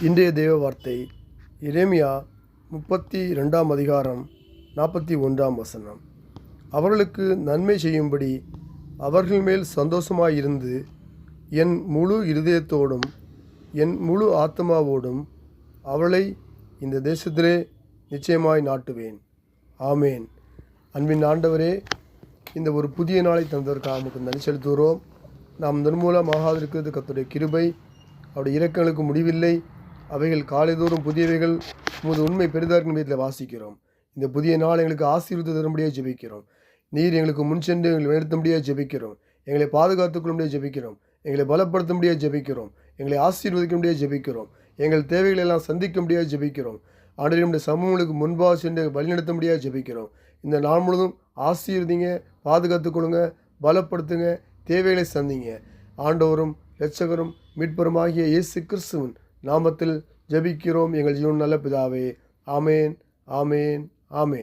இன்றைய தேவ வார்த்தை எரேமியா 32 அதிகாரம் 41 அவர்களுக்கு நன்மை செய்யும்படி அவர்கள் மேல் சந்தோஷமாயிருந்து என் முழு இருதயத்தோடும் என் முழு ஆத்மாவோடும் அவளை இந்த தேசத்திலே நிச்சயமாய் நாட்டுவேன். ஆமேன். அன்பின் ஆண்டவரே, இந்த ஒரு புதிய நாளை தந்ததற்காக நமக்கு நன்றி செலுத்துகிறோம். நாம் நிர்மூலமாக இருக்கிறது கர்த்தருடைய கிருபை, அவருடைய இரக்கங்களுக்கு முடிவில்லை. அவைகள் காலைதோறும் புதியவைகள் உமது உண்மை பெரிதார்க்கும் வீட்டில் வாசிக்கிறோம். இந்த புதிய நாள் எங்களுக்கு ஆசீர்வாதம் தரும்படியாக ஜெபிக்கிறோம். நீர் எங்களுக்கு முன் சென்று எங்களை நடத்தும்படியாக ஜெபிக்கிறோம். எங்களை பாதுகாத்துக்கொள்ளும்படியாக ஜெபிக்கிறோம். எங்களை பலப்படுத்தும்படியாக ஜெபிக்கிறோம். எங்களை ஆசீர்வதிக்கும்படியாக ஜெபிக்கிறோம். எங்கள் தேவைகளை எல்லாம் சந்திக்கும்படியாக ஜெபிக்கிறோம். ஆண்டவரே, நம்முடைய சமூகங்களுக்கு முன்பாக சென்று வழிநடத்தும்படியாக ஜெபிக்கிறோம். இந்த நாள் முழுவதும் ஆசீர்வதிங்க, பாதுகாத்துக்கொள்ளுங்க, பலப்படுத்துங்க, தேவைகளை சந்திங்க. ஆண்டவரும் இரட்சகரும் மீட்பருமாகிய இயேசு கிறிஸ்துவின் நாமத்தில் ஜெபிக்கிறோம் எங்கள் ஜீவன் நல்ல பிதாவே. ஆமேன், ஆமேன், ஆமேன்.